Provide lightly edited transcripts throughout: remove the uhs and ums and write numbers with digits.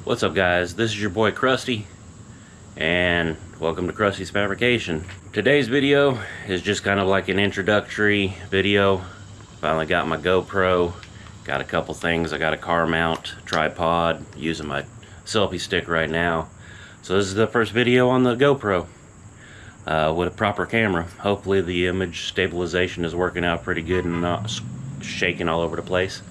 What's up, guys? This is your boy Krusty, and welcome to Krusty's Fabrication. Today's video is just kind of like an introductory video. Finally got my GoPro, got a couple things. I got a car mount, tripod, using my selfie stick right now. So this is the first video on the GoPro with a proper camera. Hopefully the image stabilization is working out pretty good and not shaking all over the place.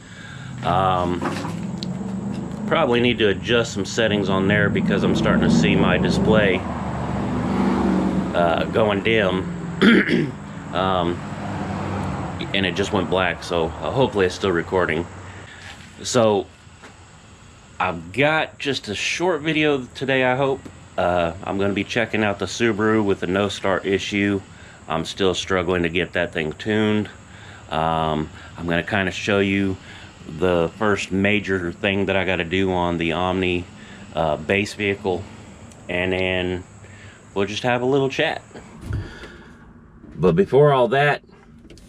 Probably need to adjust some settings on there because I'm starting to see my display going dim. And it just went black, so hopefully it's still recording. So I've got just a short video today, I hope. I'm going to be checking out the Subaru with the no start issue. I'm still struggling to get that thing tuned. I'm going to kind of show you the first major thing that I got to do on the Omni base vehicle, and then we'll just have a little chat. But before all that,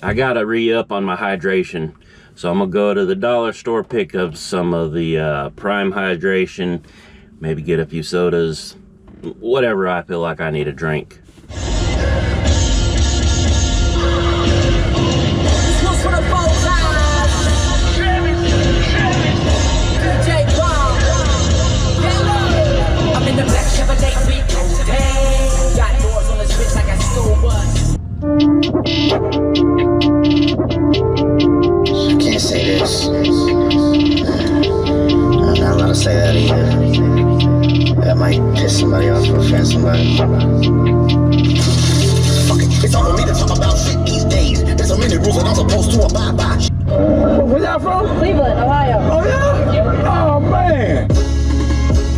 I gotta re-up on my hydration, so I'm gonna go to the dollar store, pick up some of the Prime hydration, maybe get a few sodas, whatever I feel like I need to drink. I can't say this. I'm not allowed to say that either. That might piss somebody off or offend somebody. Fuck it. It's all for me to talk about shit these days. There's so many rules that I'm supposed to abide by. Where y'all from? Cleveland, Ohio. Oh yeah? Oh man.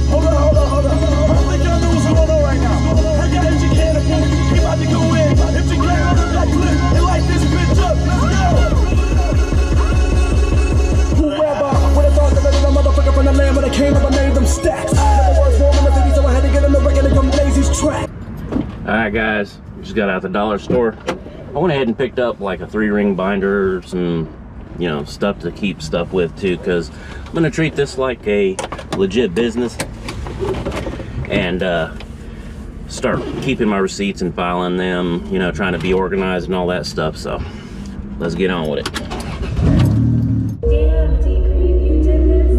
Hold on. Hopefully y'all know what's going on right now. I got empty can of food. He about to go in. Empty can on the black clip. And light this bitch up. Let's go. Whoever would have thought that a motherfucker from the land when I came up, I made them stacks. Never was born in the city, so I had to get in the regular from Daisy's track. Alright guys, just got out the dollar store. I went ahead and picked up like a 3-ring binder, some, you know, stuff to keep stuff with too, because I'm gonna treat this like a legit business and start keeping my receipts and filing them, you know, trying to be organized and all that stuff. So let's get on with it. Damn, D-Creep, you did this?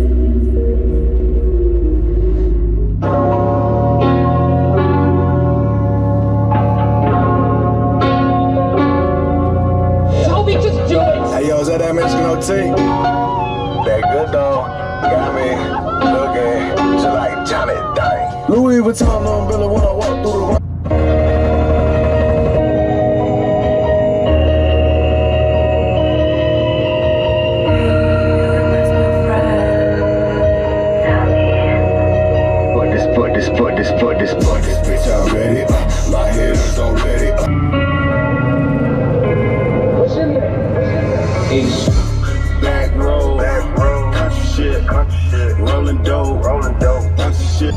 Toby, just do it! Hey yo, is that Mexican OT? That good though. Got me looking just like Johnny Dang. Louis Vuitton umbrella when I walk through the Put this bitch already. My head is already. What's in there? Ace. Back road, country shit, rolling dope, country shit.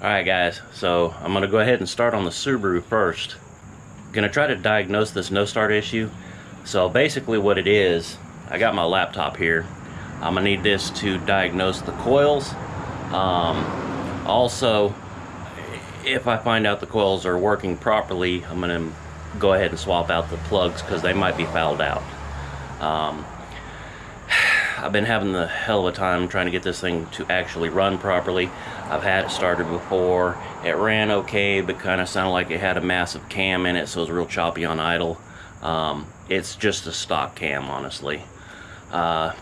Alright guys, so I'm going to go ahead and start on the Subaru first. I'm going to try to diagnose this no start issue. So basically what it is, I got my laptop here. I'm going to need this to diagnose the coils. Also, if I find out the coils are working properly, I'm going to go ahead and swap out the plugs because they might be fouled out. I've been having the hell of a time trying to get this thing to actually run properly. I've had it started before. It ran okay, but kind of sounded like it had a massive cam in it, so it was real choppy on idle. It's just a stock cam, honestly. And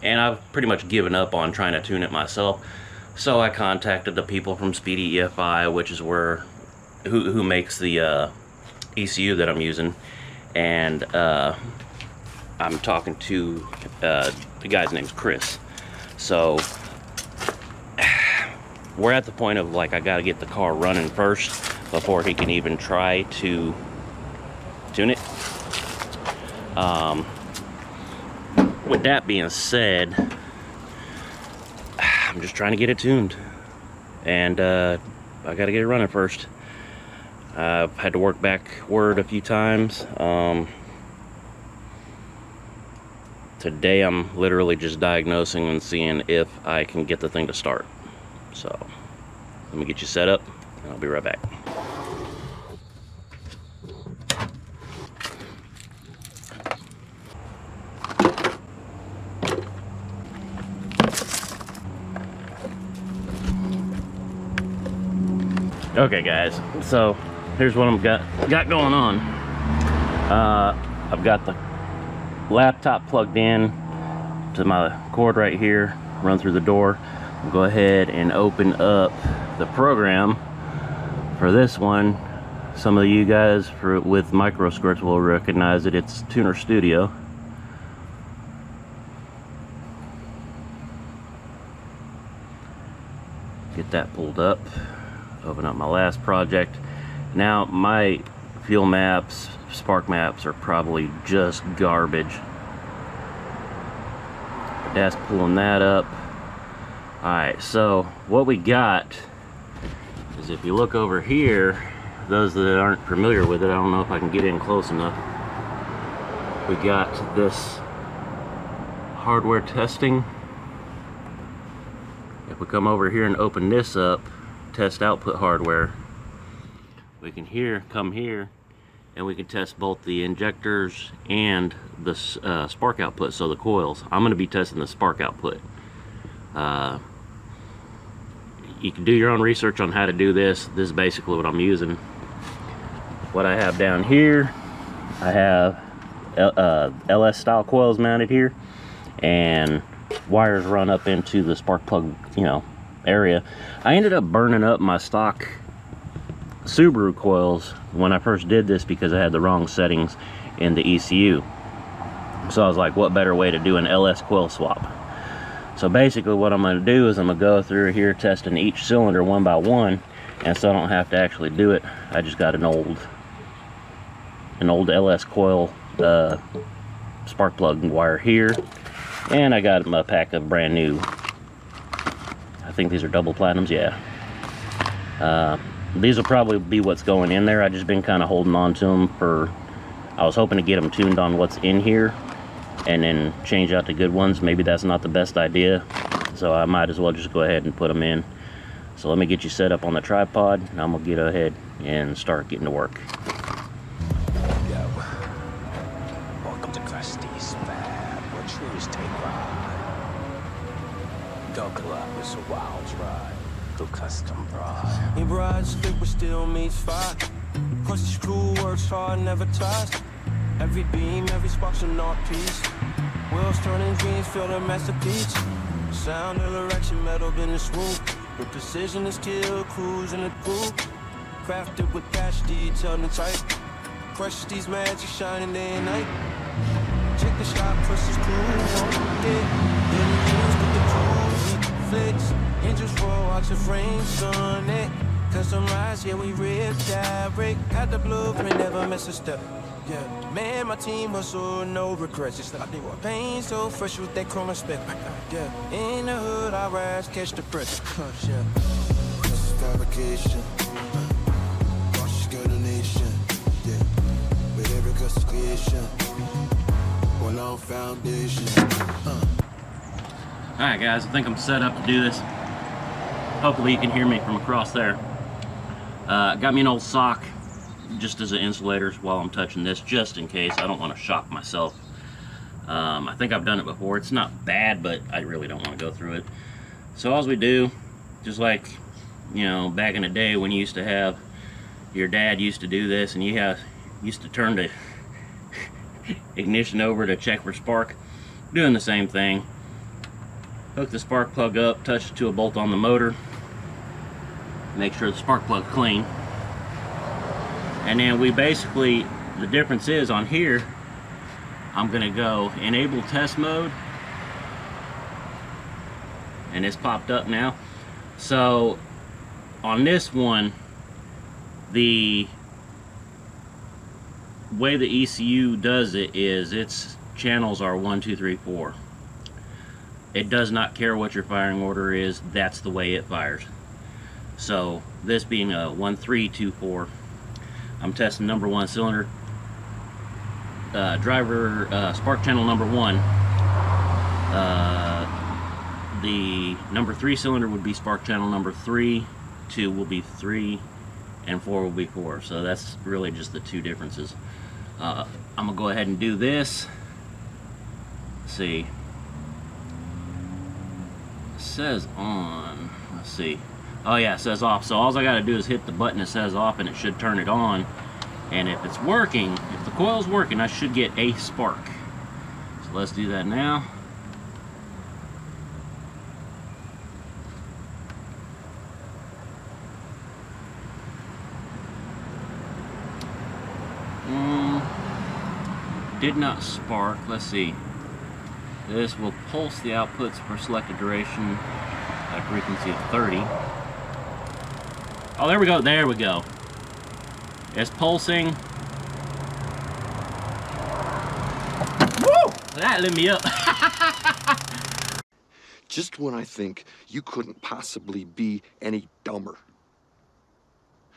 I've pretty much given up on trying to tune it myself. So I contacted the people from Speedy EFI, which is who makes the ECU that I'm using, and I'm talking to the guy's name's Chris. So we're at the point of like I gotta get the car running first before he can even try to tune it. With that being said, I'm just trying to get it tuned, and I gotta get it running first. I've had to work backward a few times. Today I'm literally just diagnosing and seeing if I can get the thing to start. So let me get you set up and I'll be right back. Okay guys, so here's what I've got going on. I've got the laptop plugged in to my cord right here, run through the door. I'll go ahead and open up the program for this one. Some of you guys with microscripts will recognize it. It's Tuner Studio. Get that pulled up. Open up my last project. Now my fuel maps, spark maps are probably just garbage. That's pulling that up. Alright, so what we got is, if you look over here, those that aren't familiar with it, I don't know if I can get in close enough. We got this hardware testing. If we come over here and open this up, test output hardware, we can come here and we can test both the injectors and the spark output, so the coils. I'm going to be testing the spark output. You can do your own research on how to do this. This is basically what I'm using. What I have down here, I have LS style coils mounted here, and wires run up into the spark plug, area. I ended up burning up my stock Subaru coils when I first did this because I had the wrong settings in the ECU. So I was like, what better way to do an LS coil swap? So basically what I'm going to do is I'm going to go through here testing each cylinder one by one, and so I don't have to actually do it. I just got an old LS coil spark plug wire here, and I got a pack of brand new, I think these are double platinums, yeah. These will probably be what's going in there. I just been kind of holding on to them I was hoping to get them tuned on what's in here and then change out the good ones. Maybe that's not the best idea, so I might as well just go ahead and put them in. So let me get you set up on the tripod, and I'm gonna get ahead and start getting to work. Yo, welcome to Krusty's Fab, where truths take ride. Go club is a wild ride through custom pride. Me brides stick but still meets fire. Cause the screw works hard, never ties. Every beam, every spark's an art piece. Wheels turning dreams, feel the masterpiece. Sound of erection, metal been a swoop. With precision is kill, cruise in a group. Crafted with cash detail and type. Crush these magic shining day and night. Check the shot, push this cool. Then with the tools, flicks. Hinges roll out your frame, sun it. Customize, yeah, we rip that rig. Got the blueprint, never miss a step. Yeah, man, my team hustle, no regrets. Just like they were pain, so fresh with that chrome spec. Yeah, in the hood, I rise, catch the breath. Yeah, this is fabrication. Cautious donation. Yeah, with every customization. One long foundation. Alright guys, I think I'm set up to do this. Hopefully you can hear me from across there. Got me an old sock just as an insulator while I'm touching this, just in case. I don't want to shock myself. I think I've done it before. It's not bad, but I really don't want to go through it. So all we do, just like, back in the day when you used to have, your dad used to do this, and you used to turn the ignition over to check for spark. Doing the same thing. Hook the spark plug up, touch it to a bolt on the motor. Make sure the spark plug's clean. And then we basically, the difference is on here, I'm gonna go enable test mode. And it's popped up now. So on this one, the way the ECU does it is its channels are 1, 2, 3, 4. It does not care what your firing order is, that's the way it fires. So this being a 1, 3, 2, 4, I'm testing number 1 cylinder, driver spark channel number 1. The number 3 cylinder would be spark channel number 3, 2 will be 3, and 4 will be 4. So that's really just the 2 differences. I'm gonna go ahead and do this. Let's see. It says on. Let's see. Oh yeah, it says off. So all I gotta do is hit the button that says off, and it should turn it on. And if it's working, if the coil's working, I should get a spark. So let's do that now. Did not spark. Let's see. This will pulse the outputs for selected duration at a frequency of 30. Oh, there we go. There we go. It's pulsing. Woo! That lit me up. Just when I think you couldn't possibly be any dumber,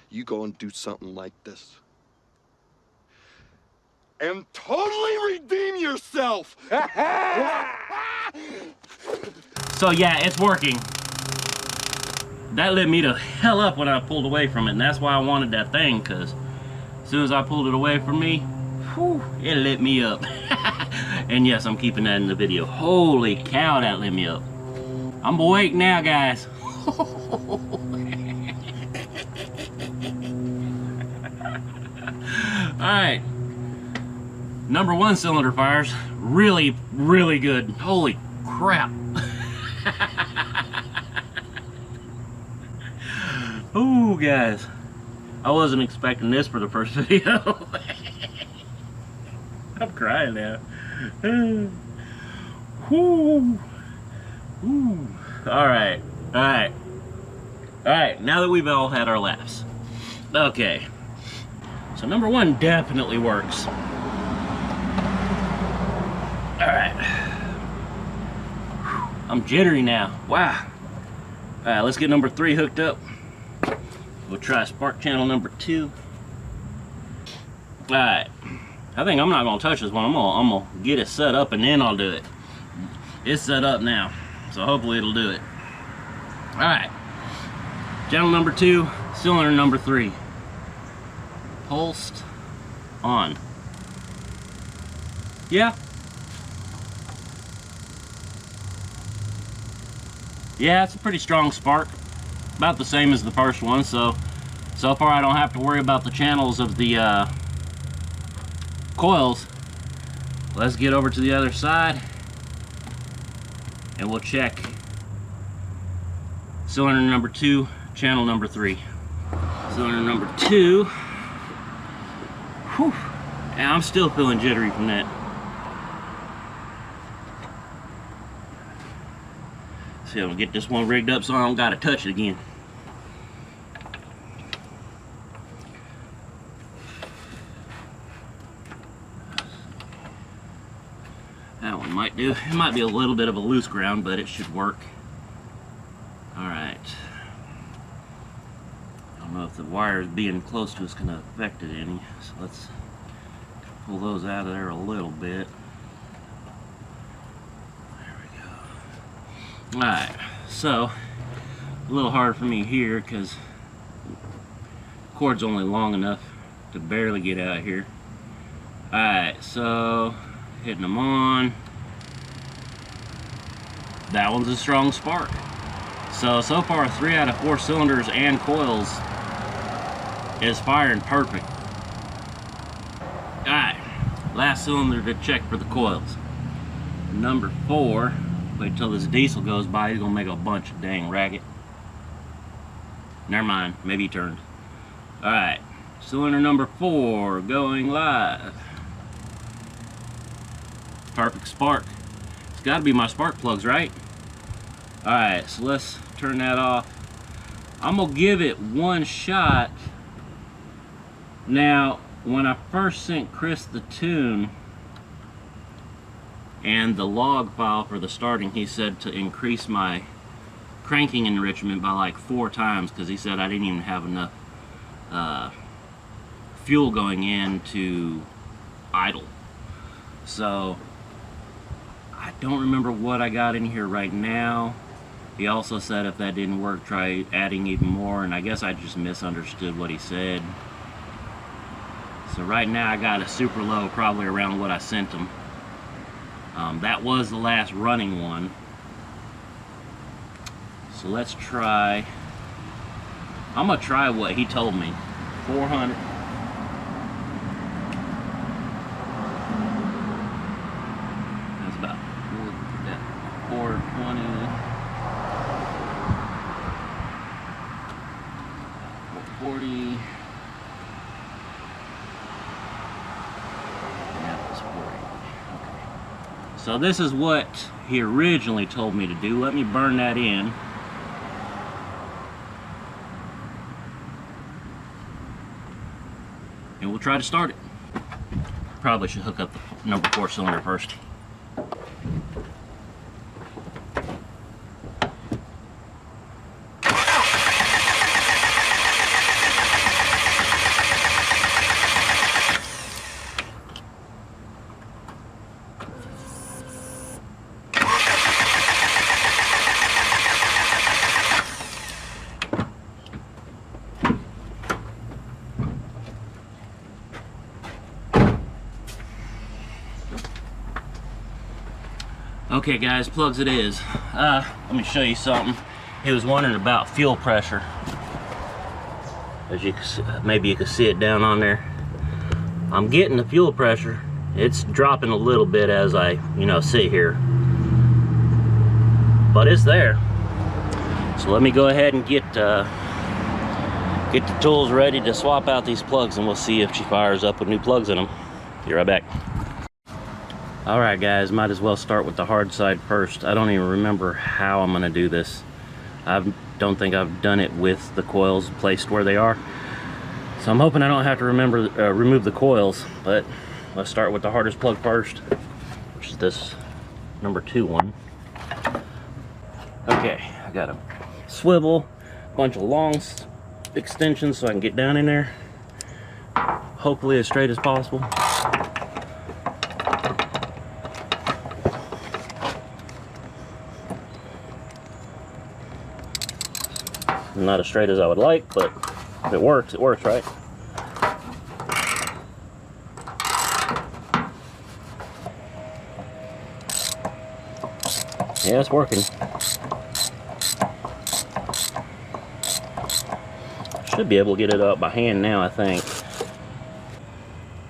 you go and do something like this. And totally redeem yourself! So yeah, it's working. That lit me the hell up when I pulled away from it, and that's why I wanted that thing, because as soon as I pulled it away from me, whew, it lit me up. And yes, I'm keeping that in the video. Holy cow, that lit me up. I'm awake now, guys. Alright. Number 1 cylinder fires. Really, really good. Holy crap. Ooh, guys. I wasn't expecting this for the first video. I'm crying now. Woo. Ooh. Alright. Alright. Alright, now that we've all had our laughs. Okay. So number 1 definitely works. Alright. I'm jittery now. Wow. Alright, let's get number 3 hooked up. We'll try spark channel number 2. Alright. I think I'm not going to touch this one. I'm gonna get it set up and then I'll do it. It's set up now. So hopefully it'll do it. Alright. Channel number 2, cylinder number 3. Pulsed on. Yeah. Yeah, it's a pretty strong spark. About the same as the first one, so far I don't have to worry about the channels of the coils. Let's get over to the other side and we'll check cylinder number 2, channel number 3. Cylinder number 2. Whew. And I'm still feeling jittery from that. See, I'm gonna get this one rigged up so I don't gotta touch it again. That one might do. It might be a little bit of a loose ground, but it should work. Alright. I don't know if the wires being close to us can affect it any, so let's pull those out of there a little bit. Alright, so a little hard for me here because the cord's only long enough to barely get out here. Alright, so hitting them on. That one's a strong spark. So far 3 out of 4 cylinders and coils is firing perfect. Alright, last cylinder to check for the coils. Number 4. Wait till this diesel goes by, he's gonna make a bunch of dang racket. Never mind, maybe he turned. Alright, cylinder number 4 going live. Perfect spark. It's gotta be my spark plugs, right? Alright, so let's turn that off. I'm gonna give it one shot. Now, when I first sent Chris the tune and the log file for the starting, he said to increase my cranking enrichment by like 4 times because he said I didn't even have enough fuel going in to idle. So I don't remember what I got in here right now. He also said if that didn't work, try adding even more, and I guess I just misunderstood what he said. So right now I got a super low, probably around what I sent him. That was the last running one. So let's try, I'm gonna try what he told me. 400. That's about 420. 440. Yeah, it was 480. Okay. So this is what he originally told me to do. Let me burn that in. And we'll try to start it. Probably should hook up the number 4 cylinder first. Okay guys, plugs it is. Let me show you something. He was wondering about fuel pressure. As you can see, maybe you can see it down on there. I'm getting the fuel pressure. It's dropping a little bit as I, sit here. But it's there. So let me go ahead and get the tools ready to swap out these plugs, and we'll see if she fires up with new plugs in them. Be right back. Alright guys, might as well start with the hard side first. I don't even remember how I'm going to do this. I don't think I've done it with the coils placed where they are. So I'm hoping I don't have to remove the coils, but let's start with the hardest plug first, which is this number 2 one. Okay, I got a swivel, a bunch of long extensions so I can get down in there. Hopefully as straight as possible. Not as straight as I would like, but if it works, right? Yeah, it's working. Should be able to get it up by hand now, I think.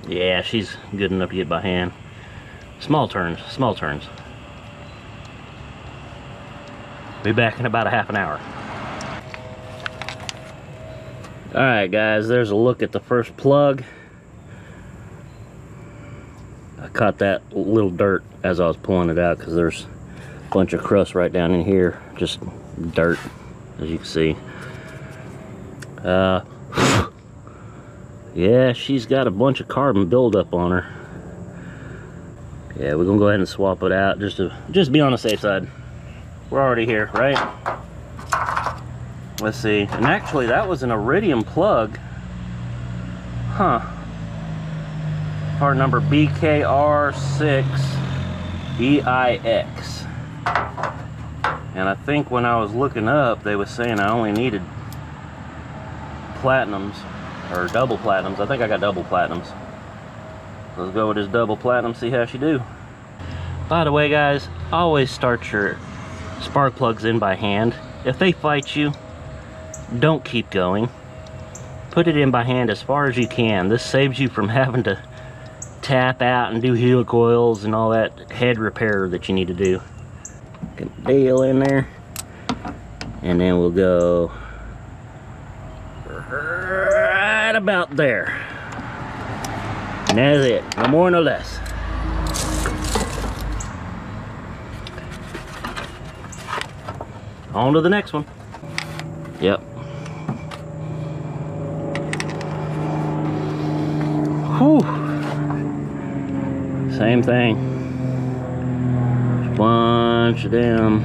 Yeah, she's good enough to get by hand. Small turns, small turns. Be back in about a half an hour. Alright guys, there's a look at the first plug. I caught that little dirt as I was pulling it out because there's a bunch of crust right down in here. Just dirt, as you can see. Yeah, she's got a bunch of carbon buildup on her. Yeah, we're gonna go ahead and swap it out just to be on the safe side. We're already here, right? Let's see, and actually that was an Iridium plug. Huh. Part number BKR6EIX. And I think when I was looking up, they were saying I only needed platinums, or double platinums. I think I got double platinums. Let's go with this double platinum, see how she do. By the way guys, always start your spark plugs in by hand. If they fight you, don't keep going. Put it in by hand as far as you can. This saves you from having to tap out and do helicoils and all that head repair that you need to do. Get the deal in there, and then we'll go right about there. And that's it, no more no less. On to the next one. Yep, Same thing. Bunch of damn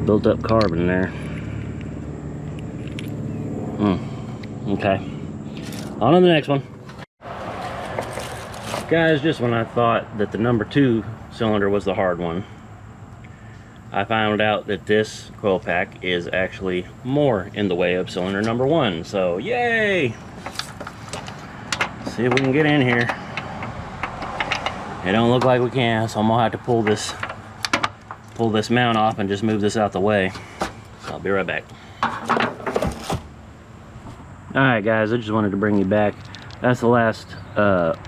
built up carbon there. Okay. On to the next one. Guys, just when I thought that the number 2 cylinder was the hard one, I found out that this coil pack is actually more in the way of cylinder number 1. So, yay! See if we can get in here. It don't look like we can, so I'm gonna have to pull this mount off and just move this out the way. So I'll be right back. Alright guys, I just wanted to bring you back. That's the last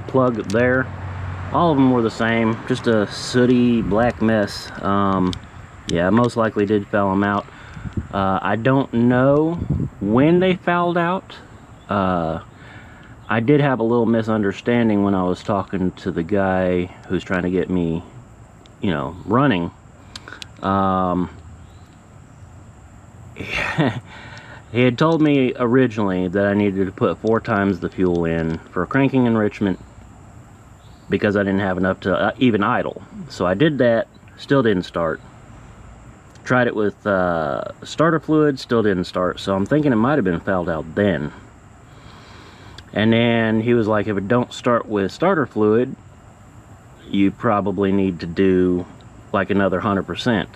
plug there. All of them were the same, just a sooty black mess. Yeah, most likely did foul them out. I don't know when they fouled out. I did have a little misunderstanding when I was talking to the guy who's trying to get me, you know, running. He had told me originally that I needed to put 4 times the fuel in for cranking enrichment because I didn't have enough to even idle. So I did that, still didn't start. Tried it with starter fluid, still didn't start. So I'm thinking it might have been fouled out then. And then he was like, if it don't start with starter fluid, you probably need to do like another 100%.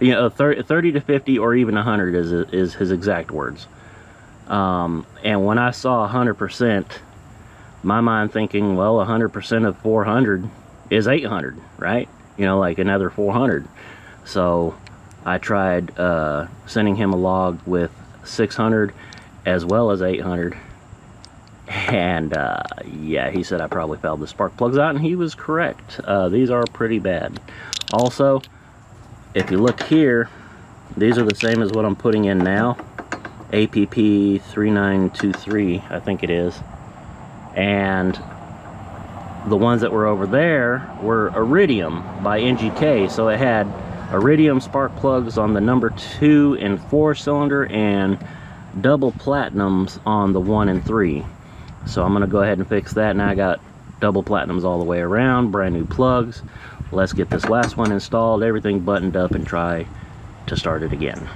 You know, 30 to 50 or even 100 is his exact words. And when I saw 100%, my mind thinking, well, 100% of 400 is 800, right? You know, like another 400. So I tried sending him a log with 600 as well as 800. And yeah, he said I probably fouled the spark plugs out, and he was correct. These are pretty bad. Also, if you look here, these are the same as what I'm putting in now. APP 3923, I think it is. And the ones that were over there were Iridium by NGK. So it had Iridium spark plugs on the number 2 and 4 cylinder and double platinums on the 1 and 3. So I'm gonna go ahead and fix that. Now I got double platinums all the way around, brand new plugs. Let's get this last one installed, everything buttoned up, and try to start it again.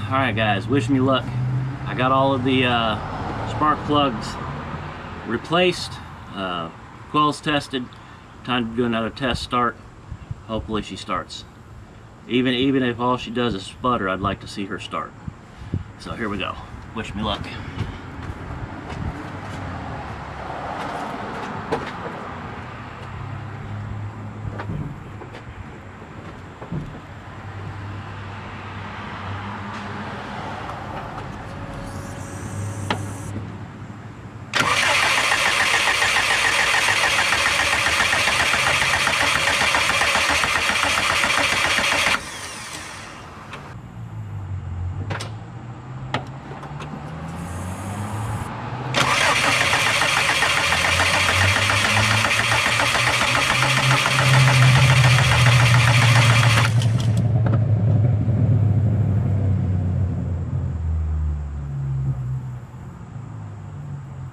Alright guys, wish me luck. I got all of the spark plugs replaced, coils tested. Time to do another test start. Hopefully she starts. Even if all she does is sputter, I'd like to see her start. So here we go. Wish me luck.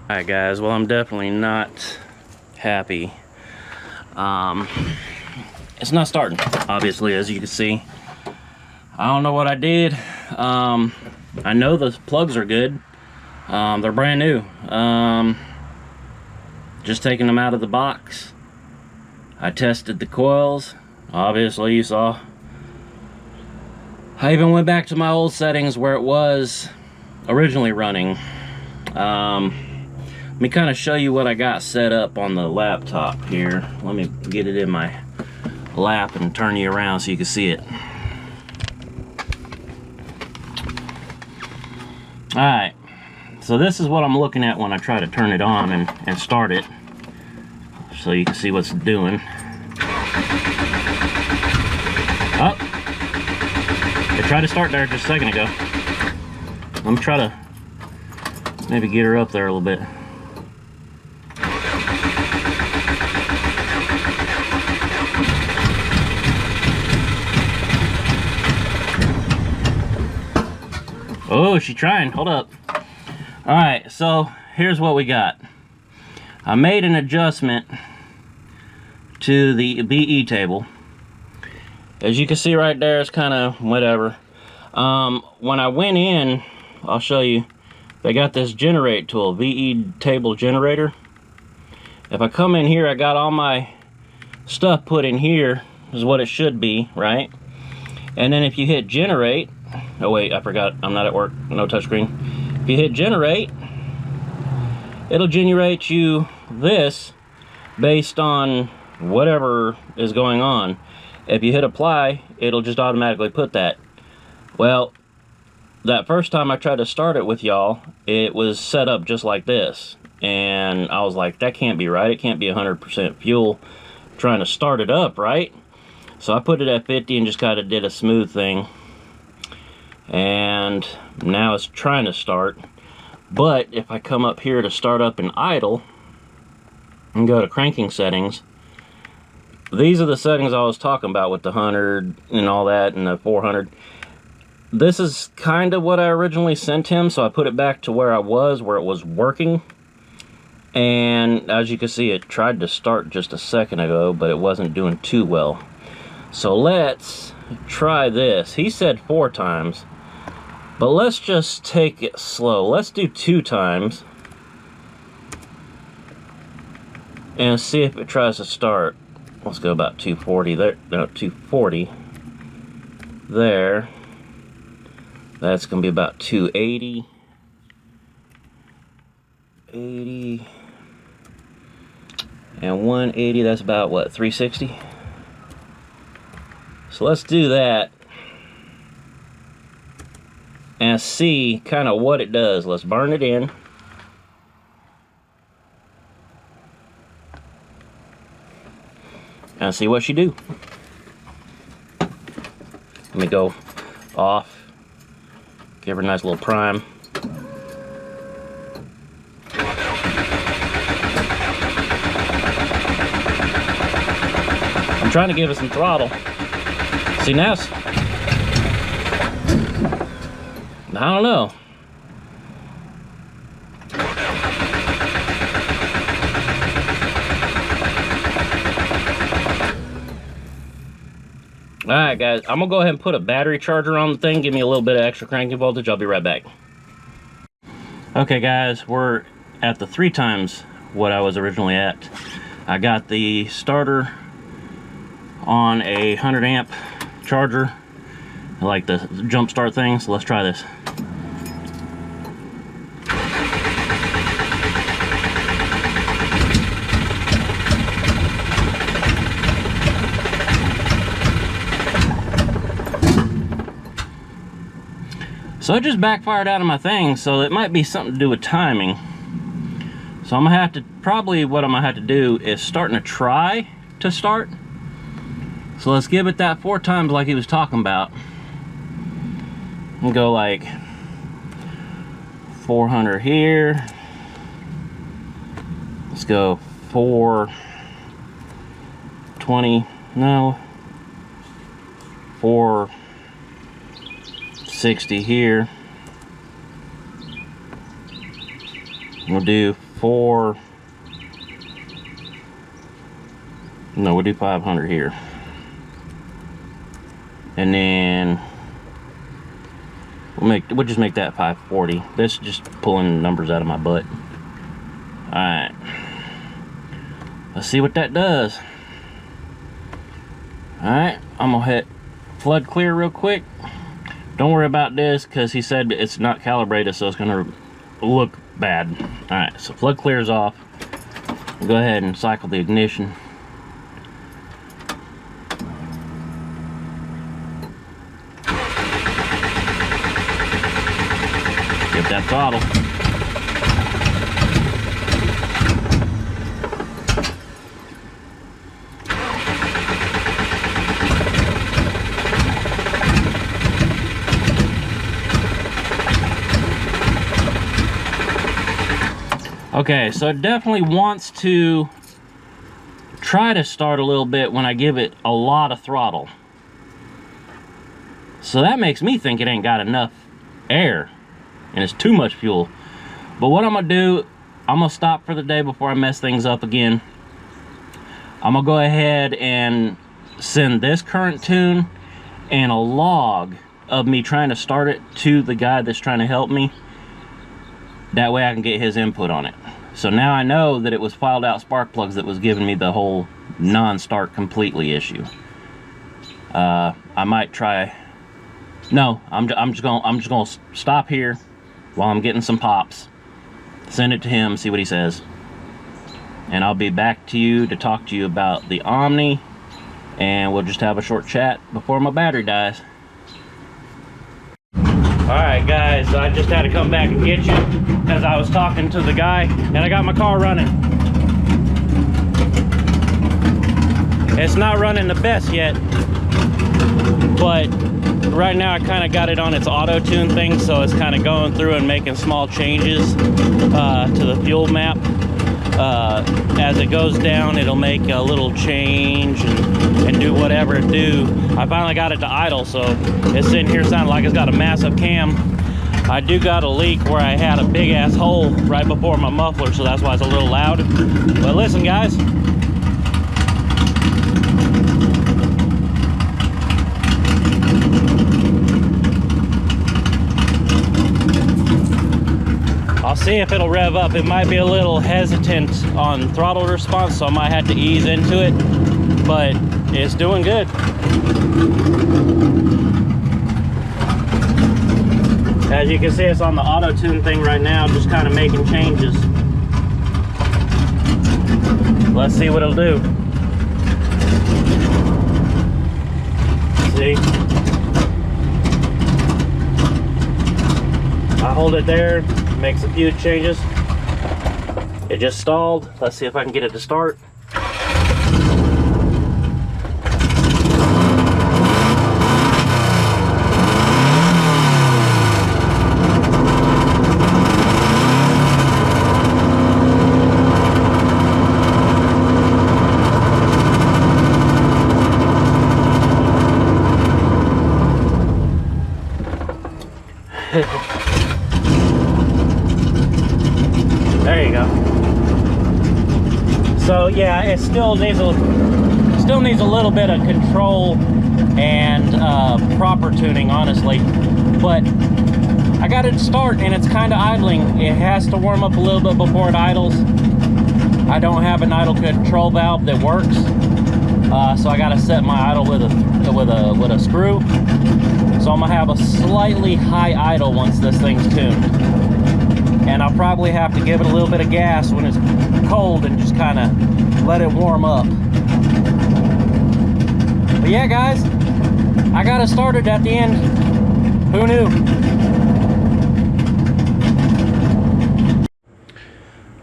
Alright guys, well I'm definitely not happy. It's not starting, obviously, as you can see. I don't know what I did. I know the plugs are good. They're brand new. Just taking them out of the box. I tested the coils. Obviously, you saw. I even went back to my old settings where it was originally running. Let me kind of show you what I got set up on the laptop here. Let me get it in my lap and turn you around so you can see it. Alright, so this is what I'm looking at when I try to turn it on and start it, so you can see what's doing. Oh, it tried to start there just a second ago. Let me try to maybe get her up there a little bit. Oh, she's trying. Hold up. All right, so here's what we got. I made an adjustment to the BE table. As you can see right there, it's kind of whatever. When I went in, I'll show you, they got this generate tool, BE table generator. If I come in here, I got all my stuff put in here, is what it should be, right? And then if you hit generate, oh wait, I forgot, I'm not at work, no touchscreen. If you hit generate, it'll generate you this based on whatever is going on. If you hit apply, it'll just automatically put that. Well, that first time I tried to start it with y'all, it was set up just like this. And I was like, that can't be right. It can't be 100% fuel trying to start it up, right? So I put it at 50 and just kind of did a smooth thing. And now it's trying to start. But if I come up here to start up and idle and go to cranking settings, these are the settings I was talking about with the 100 and all that and the 400. This is kind of what I originally sent him, so I put it back to where I was, where it was working. And as you can see, it tried to start just a second ago, but it wasn't doing too well. So let's try this. He said 4 times, but let's just take it slow. Let's do 2 times and see if it tries to start. Let's go about 240 there. No, 240 there. That's gonna be about 280. 80 and 180, that's about what, 360? So let's do that and see kind of what it does. Let's burn it in. And see what she do. Let me go off. Give her a nice little prime. I'm trying to give it some throttle. See, now it's, I don't know. Alright guys, I'm gonna go ahead and put a battery charger on the thing, give me a little bit of extra cranking voltage. I'll be right back. Okay guys, we're at the 3 times what I was originally at. I got the starter on a 100 amp charger. I like the jump start thing, so let's try this. So it just backfired out of my thing, so it might be something to do with timing. So I'm gonna have to, probably what I'm gonna have to do is starting to try to start. So let's give it that 4 times like he was talking about. And go like 400 here. Let's go 420, no. 460 here. We'll do 4, no, we'll do 500 here. And then we'll just make that 540. This is just pulling numbers out of my butt. Alright. Let's see what that does. Alright, I'm gonna hit flood clear real quick. Don't worry about this because he said it's not calibrated, so it's gonna look bad. Alright, so flood clear is off. Go ahead and cycle the ignition. Get that throttle. Okay, so it definitely wants to try to start a little bit when I give it a lot of throttle. So that makes me think it ain't got enough air and it's too much fuel. But what I'm gonna do, I'm gonna stop for the day before I mess things up again. I'm gonna go ahead and send this current tune and a log of me trying to start it to the guy that's trying to help me. That way I can get his input on it. So now I know that it was filed out spark plugs that was giving me the whole non-start completely issue. I might try. No, I'm just gonna stop here while I'm getting some pops. Send it to him, see what he says, and I'll be back to you to talk to you about the Omni, and we'll just have a short chat before my battery dies. Alright guys, I just had to come back and get you because I was talking to the guy and I got my car running. It's not running the best yet, but right now I kind of got it on its auto-tune thing, so it's kind of going through and making small changes to the fuel map. As it goes down, it'll make a little change and do whatever it do. I finally got it to idle, so it's sitting here sounding like it's got a massive cam. I do got a leak where I had a big ass hole right before my muffler, so that's why it's a little loud. But listen guys, I'll see if it'll rev up. It might be a little hesitant on throttle response, so I might have to ease into it, but it's doing good. As you can see, it's on the auto-tune thing right now, just kind of making changes. Let's see what it'll do. See? I hold it there, makes a few changes. It just stalled. Let's see if I can get it to start. There you go. So yeah, it still needs a little bit of control and proper tuning, honestly. But I got it to start and it's kind of idling. It has to warm up a little bit before it idles. I don't have an idle control valve that works, so I got to set my idle with a screw. So I'm gonna have a slightly high idle once this thing's tuned. And I'll probably have to give it a little bit of gas when it's cold and just kind of let it warm up. But yeah guys, I got it started at the end. Who knew?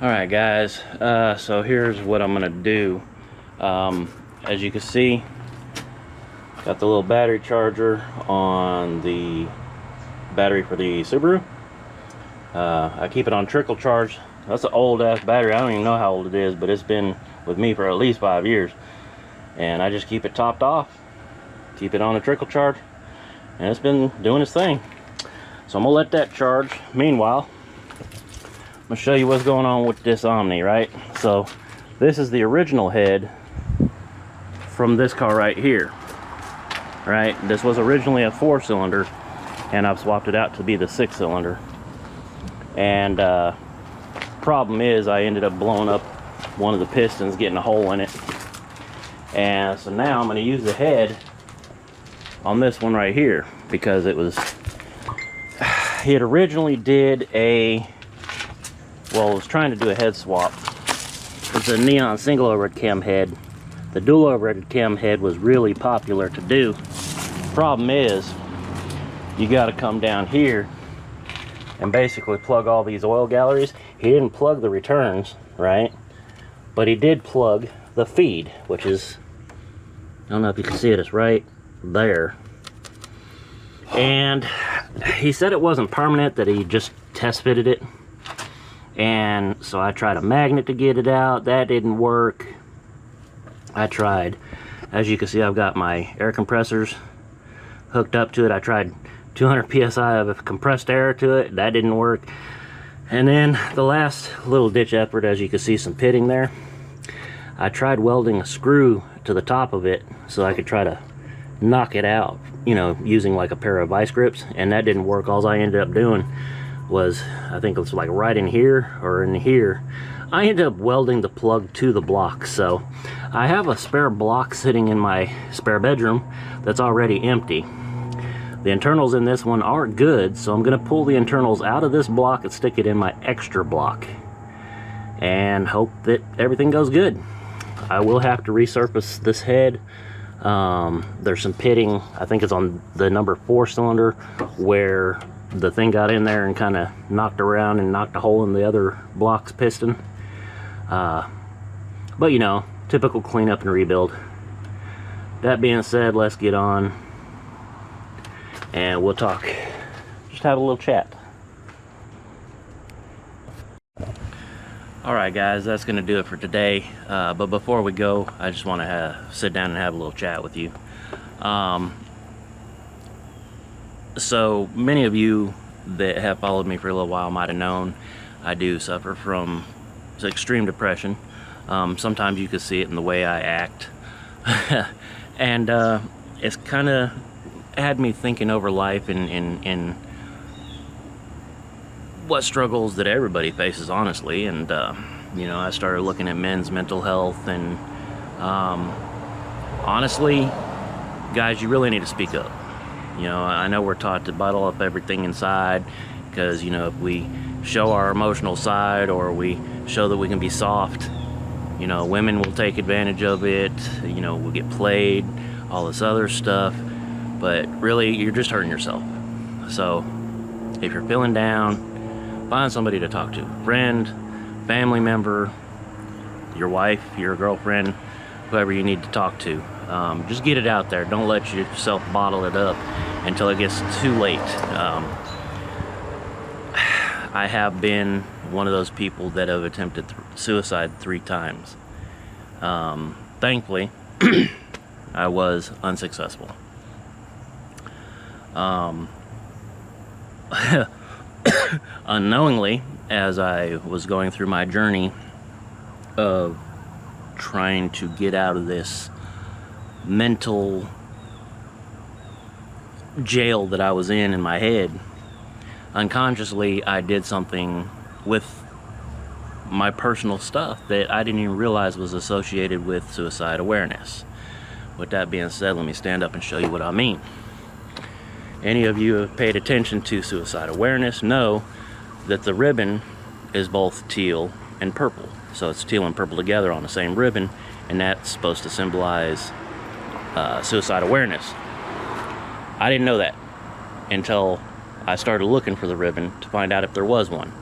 Alright guys, so here's what I'm gonna do. As you can see, got the little battery charger on the battery for the Subaru. I keep it on trickle charge. That's an old ass battery. I don't even know how old it is, but it's been with me for at least 5 years. And I just keep it topped off, keep it on a trickle charge, and it's been doing its thing. So I'm gonna let that charge. Meanwhile, I'm gonna show you what's going on with this Omni, right? So this is the original head from this car right here, right? This was originally a 4-cylinder, and I've swapped it out to be the 6-cylinder. And problem is, I ended up blowing up one of the pistons, getting a hole in it. And so now I'm going to use the head on this one right here, because it was, he had originally did a, well, was trying to do a head swap. It's a neon single overhead cam head. The dual overhead cam head was really popular to do. Problem is, you got to come down here and basically plug all these oil galleries. He didn't plug the returns, right? But he did plug the feed, which is, I don't know if you can see it, it's right there. And he said it wasn't permanent, that he just test fitted it. And so I tried a magnet to get it out. That didn't work. I tried, as you can see, I've got my air compressors hooked up to it. I tried 200 psi of compressed air to it. That didn't work. And then the last little ditch effort, as you can see some pitting there, I tried welding a screw to the top of it so I could try to knock it out, you know, using like a pair of vice grips, and that didn't work. All I ended up doing was, I think it was like right in here or in here, I ended up welding the plug to the block. So I have a spare block sitting in my spare bedroom that's already empty. The internals in this one aren't good, so I'm going to pull the internals out of this block and stick it in my extra block and hope that everything goes good. I will have to resurface this head. There's some pitting, I think it's on the number 4 cylinder, where the thing got in there and kind of knocked around and knocked a hole in the other block's piston. But you know, typical cleanup and rebuild. That being said, let's get on and we'll talk. Just have a little chat. Alright guys, that's going to do it for today. But before we go, I just want to sit down and have a little chat with you. So many of you that have followed me for a little while might have known I do suffer from extreme depression. Sometimes you can see it in the way I act. And it's kind of had me thinking over life and what struggles that everybody faces, honestly. And you know, I started looking at men's mental health, and honestly, guys, you really need to speak up. You know, I know we're taught to bottle up everything inside because, you know, if we show our emotional side or we show that we can be soft, you know, women will take advantage of it, you know, we'll get played, all this other stuff. But really, you're just hurting yourself. So if you're feeling down, find somebody to talk to. Friend, family member, your wife, your girlfriend, whoever you need to talk to. Just get it out there. Don't let yourself bottle it up until it gets too late. I have been one of those people that have attempted suicide 3 times. Thankfully, I was unsuccessful. Unknowingly, as I was going through my journey of trying to get out of this mental jail that I was in my head, unconsciously I did something with my personal stuff that I didn't even realize was associated with suicide awareness. With that being said, let me stand up and show you what I mean. Any of you who have paid attention to suicide awareness know that the ribbon is both teal and purple. So it's teal and purple together on the same ribbon, and that's supposed to symbolize suicide awareness. I didn't know that until I started looking for the ribbon to find out if there was one.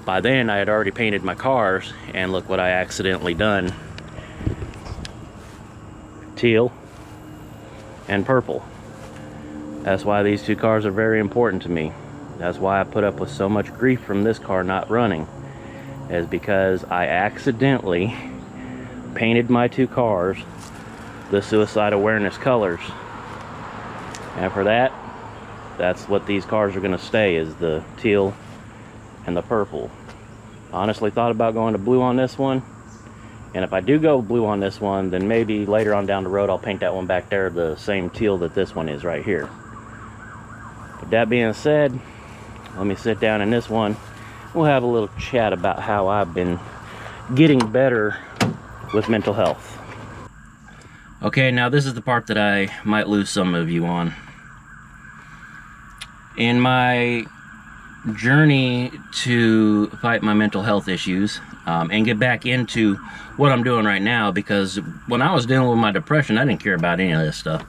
By then I had already painted my cars, and look what I accidentally done. Teal and purple. That's why these 2 cars are very important to me. That's why I put up with so much grief from this car not running, is because I accidentally painted my 2 cars the suicide awareness colors. And for that, that's what these cars are going to stay, is the teal and the purple. Honestly thought about going to blue on this one, and if I do go blue on this one, then maybe later on down the road I'll paint that one back there the same teal that this one is right here. But that being said, let me sit down in this one. We'll have a little chat about how I've been getting better with mental health. Okay, now this is the part that I might lose some of you on. In my journey to fight my mental health issues and get back into what I'm doing right now, because when I was dealing with my depression, I didn't care about any of this stuff.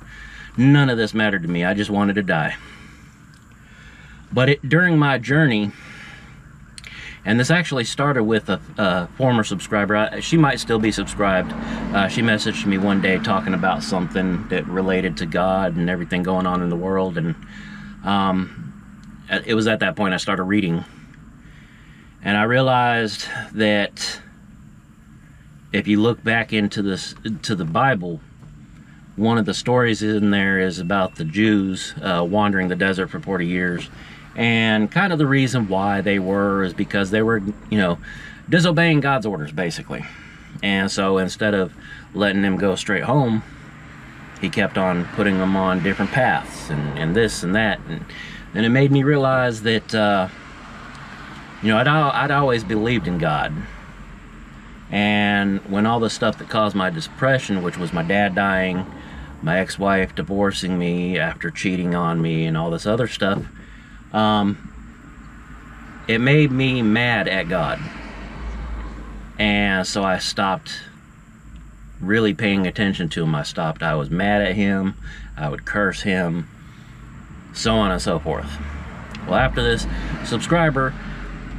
None of this mattered to me. I just wanted to die. But during my journey, and this actually started with a former subscriber. She might still be subscribed. She messaged me one day talking about something that related to God and everything going on in the world, and it was at that point I started reading, and I realized that if you look back into the Bible, one of the stories in there is about the Jews wandering the desert for 40 years. And kind of the reason why they were is because they were, you know, disobeying God's orders, basically. And so instead of letting them go straight home, he kept on putting them on different paths and this and that. And it made me realize that, you know, I'd always believed in God. And when all the stuff that caused my depression, which was my dad dying, my ex-wife divorcing me after cheating on me, and all this other stuff, it made me mad at God. And so I stopped really paying attention to him. I was mad at him, I would curse him, so on and so forth. Well, after this subscriber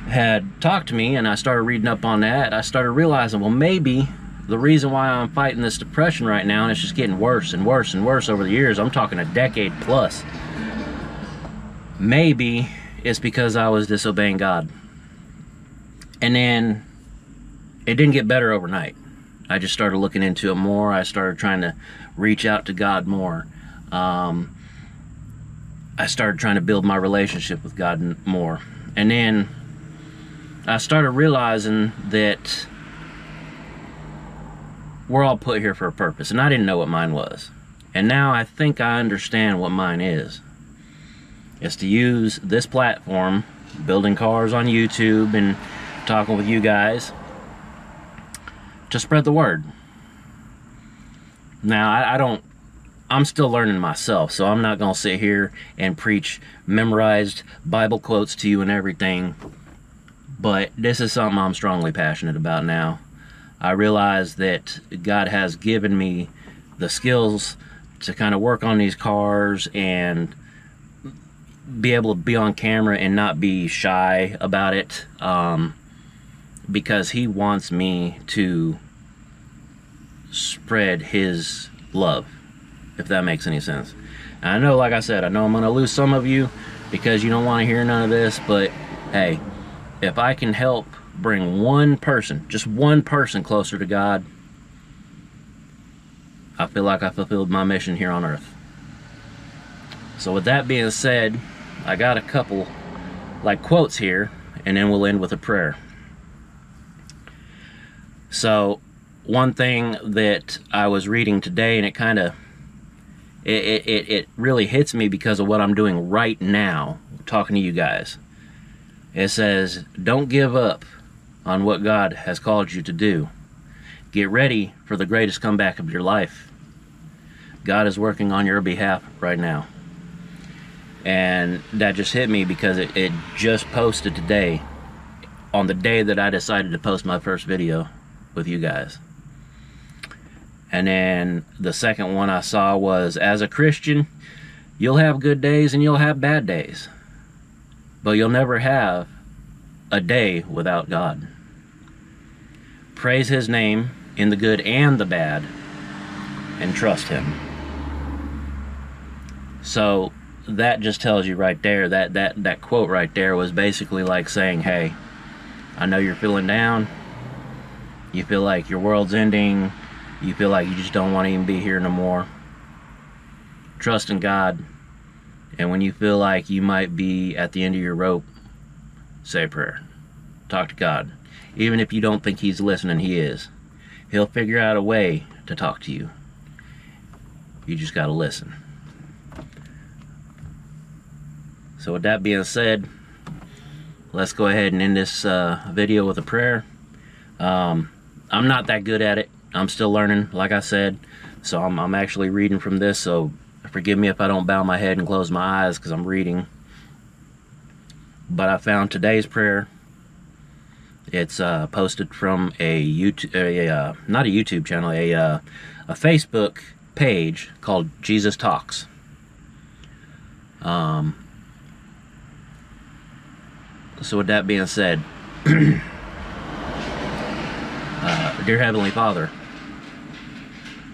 had talked to me and I started reading up on that, I started realizing, well, maybe the reason why I'm fighting this depression right now, and it's just getting worse and worse and worse over the years, I'm talking a decade plus, maybe it's because I was disobeying God. And then it didn't get better overnight. I just started looking into it more. I started trying to reach out to God more. I started trying to build my relationship with God more. And then I started realizing that we're all put here for a purpose, and I didn't know what mine was. And now I think I understand what mine is. It's to use this platform, building cars on YouTube and talking with you guys, to spread the word. Now, I'm still learning myself, so I'm not going to sit here and preach memorized Bible quotes to you and everything, but this is something I'm strongly passionate about now. I realize that God has given me the skills to kind of work on these cars and be able to be on camera and not be shy about it, because he wants me to spread his love, if that makes any sense. And I know, like I said, I know I'm going to lose some of you because you don't want to hear none of this, but hey, if I can help bring one person, just one person closer to God, I feel like I fulfilled my mission here on earth. So with that being said, I got a couple like quotes here, and then we'll end with a prayer. So one thing that I was reading today, and it kind of it really hits me because of what I'm doing right now, talking to you guys. It says, don't give up on what God has called you to do. Get ready for the greatest comeback of your life. God is working on your behalf right now. And that just hit me because it just posted today, on the day that I decided to post my first video with you guys. And then the second one I saw was, as a Christian, you'll have good days and you'll have bad days, but you'll never have a day without God. Praise his name in the good and the bad, and trust him. So that just tells you right there, that quote right there was basically like saying, hey, I know you're feeling down, you feel like your world's ending, you feel like you just don't want to even be here no more. Trust in God, and when you feel like you might be at the end of your rope, say a prayer. Talk to God. Even if you don't think he's listening, he is. He'll figure out a way to talk to you. You just got to listen. So with that being said, let's go ahead and end this video with a prayer. I'm not that good at it. I'm still learning, like I said. So I'm actually reading from this, so forgive me if I don't bow my head and close my eyes because I'm reading. But I found today's prayer. It's posted from a YouTube, not a YouTube channel, a Facebook page called Jesus Talks. So with that being said, Dear Heavenly Father,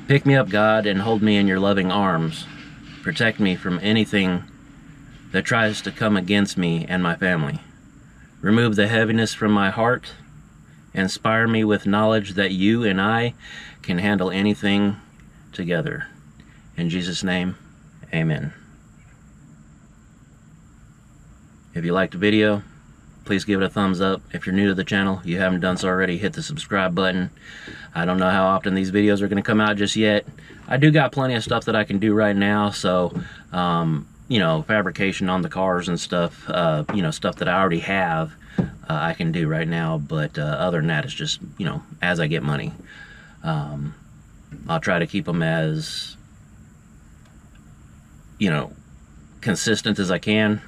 pick me up, God, and hold me in your loving arms. Protect me from anything that tries to come against me and my family. Remove the heaviness from my heart. Inspire me with knowledge that you and I can handle anything together. In Jesus' name, amen. If you liked the video, please give it a thumbs up. If you're new to the channel, you haven't done so already, hit the subscribe button. I don't know how often these videos are going to come out just yet. I do got plenty of stuff that I can do right now, so you know, fabrication on the cars and stuff, you know, stuff that I already have, I can do right now. But other than that, it's just, you know, as I get money. I'll try to keep them as, you know, consistent as I can.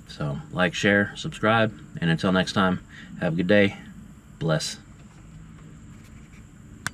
So like, share, subscribe, and until next time, have a good day. Bless.